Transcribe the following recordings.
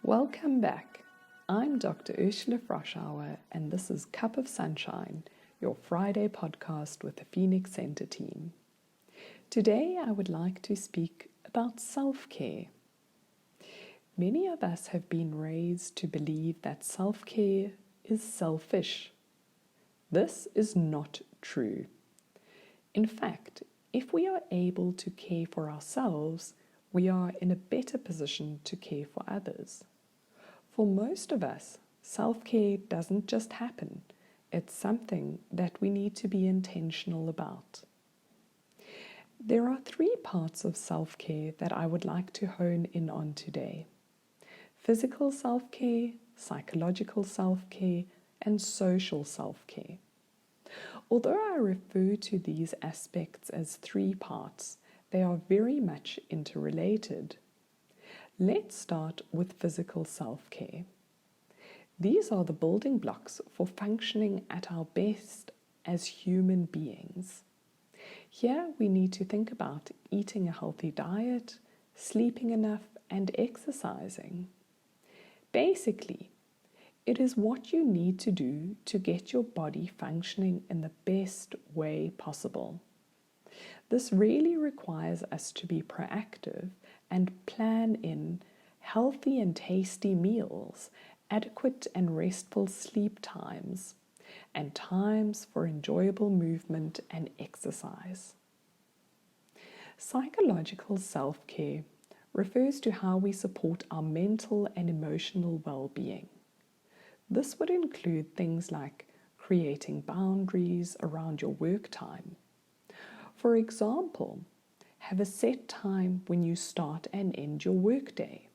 Welcome back. I'm Dr. Ursula Froschauer, and this is Cup of Sunshine, your Friday podcast with the Phoenix Center team. Today, I would like to speak about self-care. Many of us have been raised to believe that self-care is selfish. This is not true. In fact, if we are able to care for ourselves, we are in a better position to care for others. For most of us, self-care doesn't just happen. It's something that we need to be intentional about. There are 3 parts of self-care that I would like to hone in on today: physical self-care, psychological self-care, and social self-care. Although I refer to these aspects as 3 parts, they are very much interrelated. Let's start with physical self-care. These are the building blocks for functioning at our best as human beings. Here we need to think about eating a healthy diet, sleeping enough, and exercising. Basically, it is what you need to do to get your body functioning in the best way possible. This really requires us to be proactive and plan in healthy and tasty meals, adequate and restful sleep times, and times for enjoyable movement and exercise. Psychological self-care refers to how we support our mental and emotional well-being. This would include things like creating boundaries around your work time. For example, have a set time when you start and end your workday.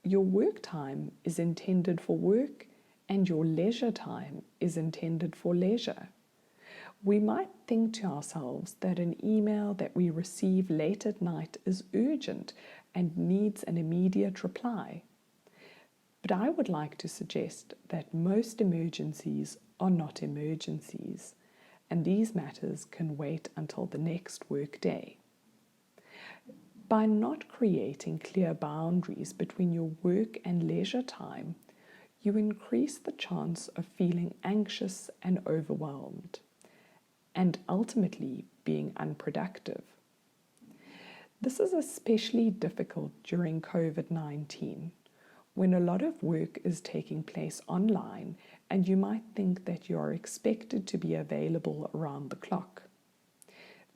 Your work time is intended for work, and your leisure time is intended for leisure. We might think to ourselves that an email that we receive late at night is urgent and needs an immediate reply. But I would like to suggest that most emergencies are not emergencies, and these matters can wait until the next work day. By not creating clear boundaries between your work and leisure time, you increase the chance of feeling anxious and overwhelmed, and ultimately being unproductive. This is especially difficult during COVID-19, when a lot of work is taking place online and you might think that you are expected to be available around the clock.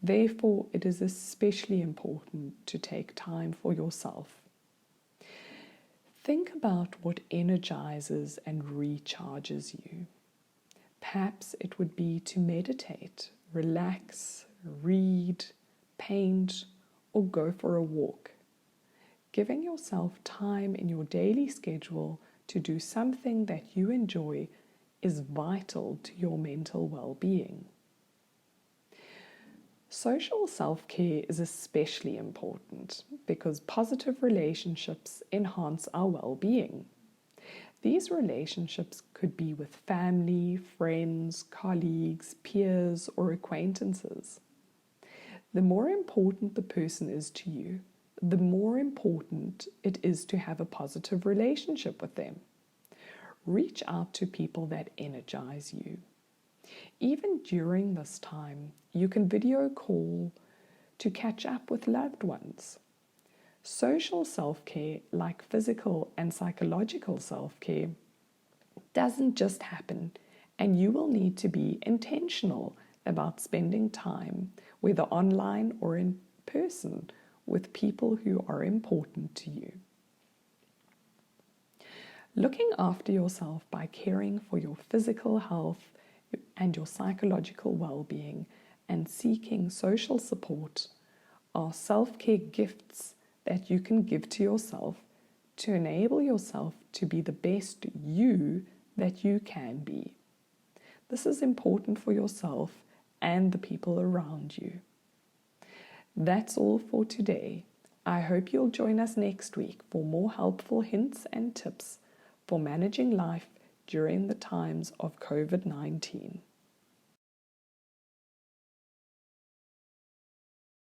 Therefore, it is especially important to take time for yourself. Think about what energizes and recharges you. Perhaps it would be to meditate, relax, read, paint, or go for a walk. Giving yourself time in your daily schedule to do something that you enjoy is vital to your mental well-being. Social self-care is especially important because positive relationships enhance our well-being. These relationships could be with family, friends, colleagues, peers, or acquaintances. The more important the person is to you, the more important it is to have a positive relationship with them. Reach out to people that energize you. Even during this time, you can video call to catch up with loved ones. Social self-care, like physical and psychological self-care, doesn't just happen, and you will need to be intentional about spending time, whether online or in person, with people who are important to you. Looking after yourself by caring for your physical health and your psychological well-being and seeking social support are self-care gifts that you can give to yourself to enable yourself to be the best you that you can be. This is important for yourself and the people around you. That's all for today. I hope you'll join us next week for more helpful hints and tips for managing life during the times of COVID-19.